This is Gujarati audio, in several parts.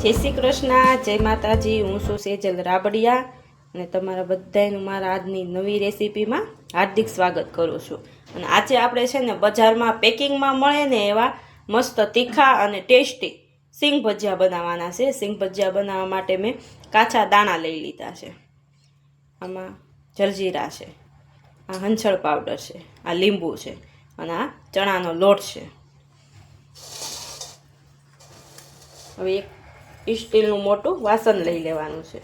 જય શ્રી કૃષ્ણ, જય માતાજી। હું છું સેજલ રાબડિયા અને તમારા બધાનું મારા આજની નવી રેસીપીમાં હાર્દિક સ્વાગત કરું છું। અને આજે આપણે છે ને બજારમાં પેકિંગમાં મળે ને એવા મસ્ત તીખા અને ટેસ્ટી સિંગ ભજીયા બનાવવાના છે। સિંગ ભજીયા બનાવવા માટે મેં કાચા દાણા લઈ લીધા છે। આમાં જલજીરા છે, આ હંચળ પાવડર છે, આ લીંબુ છે અને આ ચણાનો લોટ છે। હવે એક સ્ટીલનું મોટું વાસણ લઈ લેવાનું છે।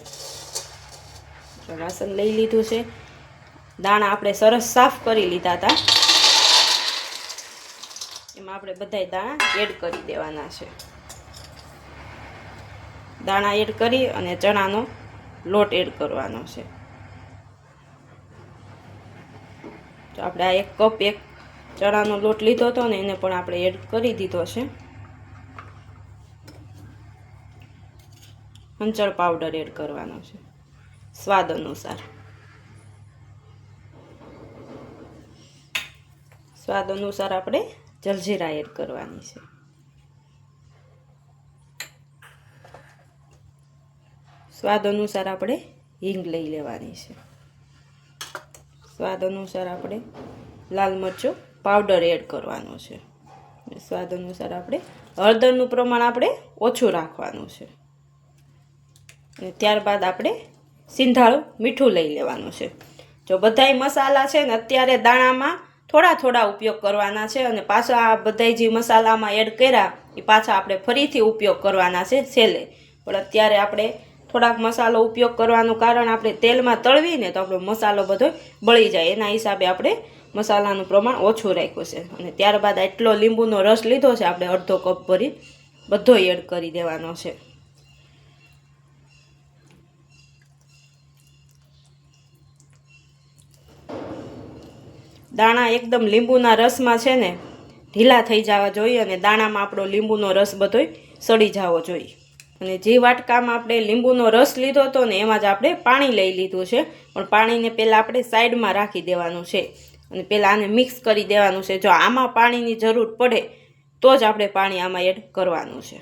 વાસણ લઈ લીધું છે। દાણા આપણે સરસ સાફ કરી લીધા હતા, એમાં આપણે બધાય દાણા એડ કરી દેવાના છે। દાણા એડ કરી અને ચણાનો લોટ એડ કરવાનો છે। તો આપણે આ 1 કપ ચણાનો લોટ લીધો હતો ને એને પણ આપણે એડ કરી દીધો છે। હંચળ પાવડર એડ કરવાનો છે સ્વાદ અનુસાર। સ્વાદ અનુસાર આપણે જલજીરા એડ કરવાની છે। સ્વાદ અનુસાર આપણે હિંગ લઈ લેવાની છે। સ્વાદ અનુસાર આપણે લાલ મરચું પાવડર એડ કરવાનો છે। સ્વાદ અનુસાર આપણે હળદરનું પ્રમાણ આપણે ઓછું રાખવાનું છે। અને ત્યારબાદ આપણે સિંધાળું મીઠું લઈ લેવાનું છે। જો બધાય મસાલા છે ને અત્યારે દાણામાં થોડા થોડા ઉપયોગ કરવાના છે અને પાછા આ બધાય જે મસાલામાં એડ કર્યા એ પાછા આપણે ફરીથી ઉપયોગ કરવાના છે છેલ્લે। પણ અત્યારે આપણે થોડાક મસાલો ઉપયોગ કરવાનું કારણ આપણે તેલમાં તળવીને તો આપણો મસાલો બધો બળી જાય, એના હિસાબે આપણે મસાલાનું પ્રમાણ ઓછું રાખ્યું છે। અને ત્યારબાદ આટલો લીંબુનો રસ લીધો છે આપણે અડધો કપ ભરી, બધો એડ કરી દેવાનો છે। દાણા એકદમ લીંબુના રસમાં છે ને ઢીલા થઈ જવા જોઈએ અને દાણામાં આપણો લીંબુનો રસ બધોય સડી જવો જોઈએ। અને જે વાટકામાં આપણે લીંબુનો રસ લીધો હતો ને એમાં જ આપણે પાણી લઈ લીધું છે, પણ પાણીને પહેલાં આપણે સાઈડમાં રાખી દેવાનું છે અને પહેલાં આને મિક્સ કરી દેવાનું છે। જો આમાં પાણીની જરૂર પડે તો જ આપણે પાણી આમાં એડ કરવાનું છે।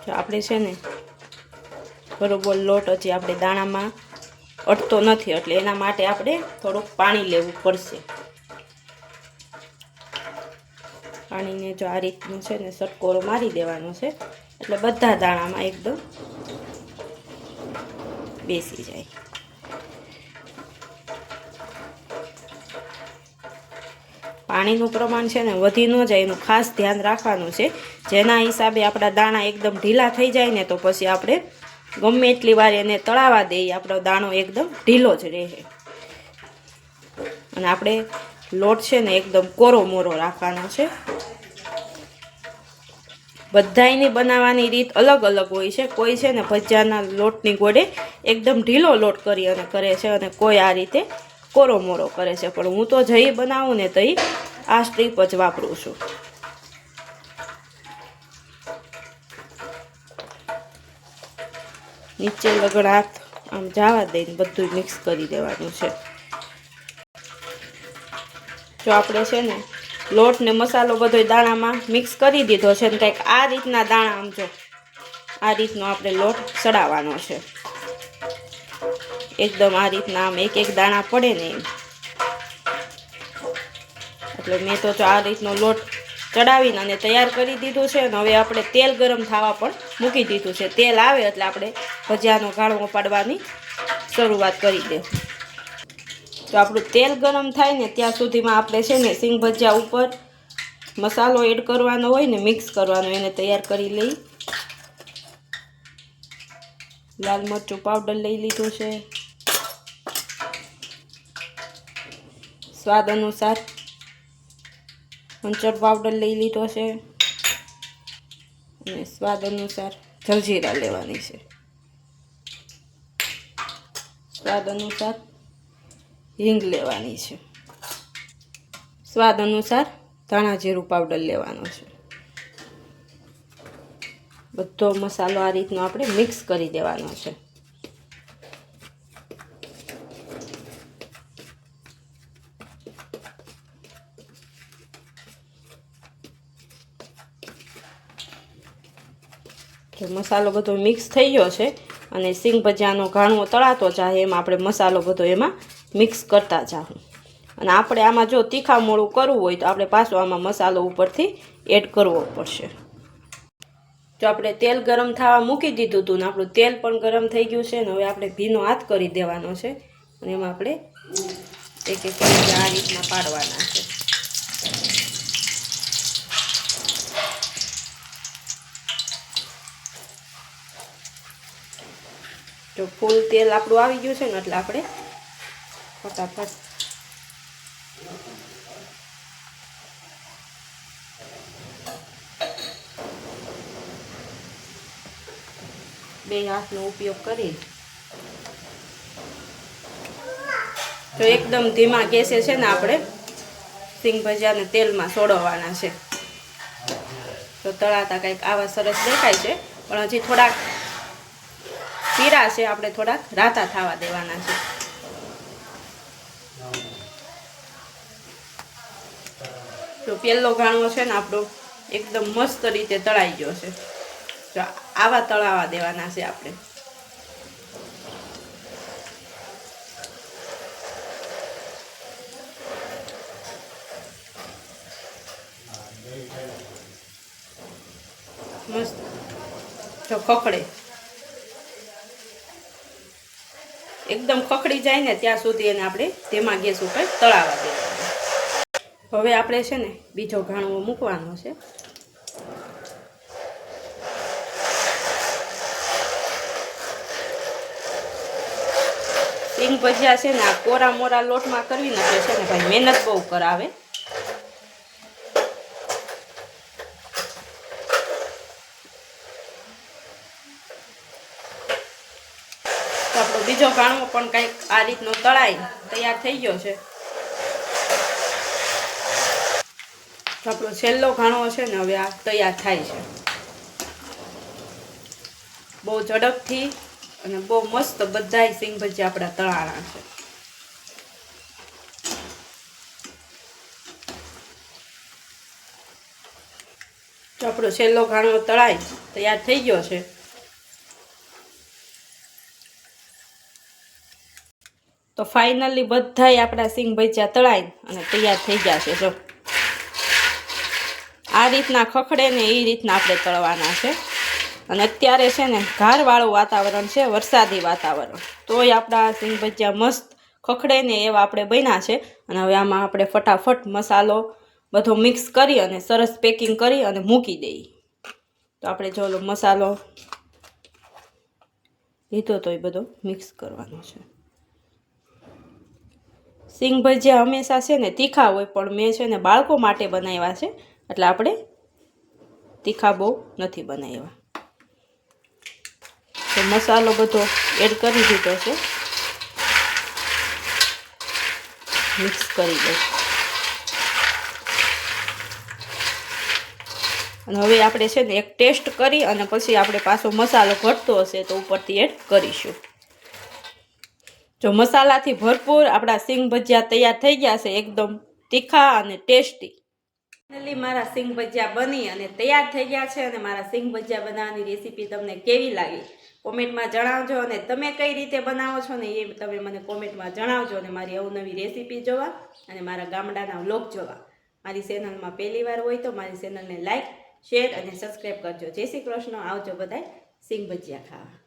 જો આપણે છે ને બરોબર લોટ હજી આપણે દાણામાં અટતો નથી એટલે એના માટે આપણે થોડુંક પાણી લેવું પડશે। પાણીને જો આ રીતનું છે ને સટકોરો મારી દેવાનો છે એટલે બધા દાણામાં એકદમ બેસી જાય। પાણીનું પ્રમાણ છે ને વધી ન જાય એનું ખાસ ધ્યાન રાખવાનું છે। જેના હિસાબે આપણા દાણા એકદમ ઢીલા થઈ જાય ને તો પછી આપણે ગમે એટલી વાર એને તળાવા દઈએ આપણો દાણો એકદમ ઢીલો જ રહે। અને આપણે લોટ છે ને એકદમ કોરો મોરો રાખવાનો છે। બધાયની બનાવવાની રીત અલગ અલગ હોય છે। કોઈ છે ને ભજીયાના લોટની ગોળે એકદમ ઢીલો લોટ કરી અને કરે છે અને કોઈ આ રીતે કોરો મોરો કરે છે, પણ હું તો જઈ બનાવું ને તો આ સ્ટ્રીપ જ વાપરું છું। નીચે લગણ હાથ આમ જવા દઈને બધું મિક્સ કરી દેવાનું છે। જો આપણે છે ને લોટ ને મસાલો બધો દાણામાં મિક્સ કરી દીધો છે ને કંઈક આ રીતના દાણા આમ જો આ રીતનો આપણે લોટ ચડાવવાનો છે। એકદમ આ રીતના આમ એક એક દાણા પડે ને એમ। એટલે મેં તો આ રીતનો લોટ ચડાવીને અને તૈયાર કરી દીધું છે અને હવે આપણે તેલ ગરમ થવા પણ મૂકી દીધું છે। તેલ આવે એટલે આપણે ભજીયાનો ગાળો પાડવાની શરૂઆત કરી દે। તો આપણું તેલ ગરમ થાય ને ત્યાં સુધીમાં આપણે છે ને સિંગ ભજીયા ઉપર મસાલો એડ કરવાનો હોય ને મિક્સ કરવાનો, એને તૈયાર કરી લઈ। લાલ મરચું પાવડર લઈ લીધું છે, સ્વાદ અનુસાર હંચળ પાવડર લઈ લીધો છે અને સ્વાદ અનુસાર જલજીરા લેવાની છે, સ્વાદ અનુસાર હિંગ લેવાની છે, સ્વાદ અનુસાર ધાણા જીરું પાવડર લેવાનો છે। બધો મસાલો આ રીતનો આપણે મિક્સ કરી દેવાનો છે। કે મસાલો બધો મિક્સ થઈ ગયો છે અને સિંગ ભજીયાનો ઘાણો તળાતો જાય એમ આપણે મસાલો બધો એમાં મિક્સ કરતા જાઉં. અને આપણે આમાં જો તીખા મોળું કરવું હોય તો આપણે પાછો આમાં મસાલો ઉપરથી એડ કરવો પડશે. જો આપણે તેલ ગરમ થવા મૂકી દીધું હતું ને આપણું તેલ પણ ગરમ થઈ ગયું છે ને હવે આપણે ભીનો હાથ કરી દેવાનો છે અને એમાં આપણે એક એક કરી આ રીતના પાડવાના છે. જો ફૂલ તેલ આપણું આવી ગયું છે ને એટલે આપણે ફટાફટ બે હાથનો ઉપયોગ કરી તો એકદમ ધીમા ગેસે છે ને આપણે સિંગ ભજીયાને તેલમાં સોડવાના છે. તો તળાતા કંઈક આવા સરસ દેખાય છે પણ હજી થોડાક પીળા છે, આપણે થોડાક રાતા થવા દેવાના છે. તો પહેલો ઘાણો છે ને આપણો એકદમ મસ્ત રીતે તળાઈ ગયો છે. તો આવા તળાવા દેવાના છે આપણે. મસ્ત જો ખખડે એકદમ ખખડી જાય ને ત્યાં સુધી એને આપણે ધીમા ગેસ ઉપર તળાવા દેવાના. હવે આપણે છે ને બીજો ઘાણો મૂકવાનો છે. સિંગ ભજીયા છે ને આ કોરા મોરા લોટમાં કરવી ને છે ને ભાઈ મહેનત બહુ કરાવે. તો આપણો બીજો ઘાણો પણ કંઈક આ રીતનો તળાઈ તૈયાર થઈ ગયો છે. તો આપણો છેલ્લો ઘાણો છે ને હવે આ તૈયાર થાય છે. બહુ ઝડપથી અને બહુ મસ્ત બધાય સિંગ ભજીયા આપણા તળાણા છે. તો આપણો છેલ્લો ઘાણો તળાઈ તૈયાર થઈ ગયો છે. તો ફાઇનલી બધાય આપણા સિંગ ભજીયા તળાઈ અને તૈયાર થઈ ગયા છે. જો આ રીતના ખખડે ને એ રીતના આપણે તળવાના છે. અને અત્યારે છે ને ઘારવાળું વાતાવરણ છે, વરસાદી વાતાવરણ, તોય આપણા સિંગ ભજીયા મસ્ત ખખડે ને એવા આપણે બન્યા છે. અને હવે આમાં આપણે ફટાફટ મસાલો બધો મિક્સ કરી અને સરસ પેકિંગ કરી અને મૂકી દઈએ. તો આપણે જો મસાલો લીધો તો એ બધો મિક્સ કરવાનો છે. સિંગ ભજીયા હંમેશા છે ને તીખા હોય પણ મેં છે ને બાળકો માટે બનાવ્યા છે એટલે આપણે તીખા બહુ નથી બનાવ્યા. તો મસાલો બધો એડ કરી દીધો છે, મિક્સ કરી દો. અને હવે આપણે છે ને એક ટેસ્ટ કરી અને પછી આપણે પાછો મસાલો ઘટતો હશે તો ઉપરથી એડ કરીશું. જો મસાલાથી ભરપૂર આપણા સિંગ ભજીયા તૈયાર થઈ ગયા છે, એકદમ તીખા અને ટેસ્ટી. ફાઇનલી મારા સિંગ ભજીયા બની અને તૈયાર થઈ ગયા છે. અને મારા સિંગ ભજીયા બનાવવાની રેસીપી તમને કેવી લાગી કોમેન્ટમાં જણાવજો. અને તમે કઈ રીતે બનાવો છો ને એ તમે મને કોમેન્ટમાં જણાવજો. અને મારી અવનવી રેસીપી જોવા અને મારા ગામડાના વ્લોગ જોવા મારી ચેનલમાં પહેલી વાર હોય તો મારી ચેનલને લાઈક, શેર અને સબસ્ક્રાઈબ કરજો. જય શ્રી કૃષ્ણ. આવજો બધાય સિંગ ભજીયા ખાવા.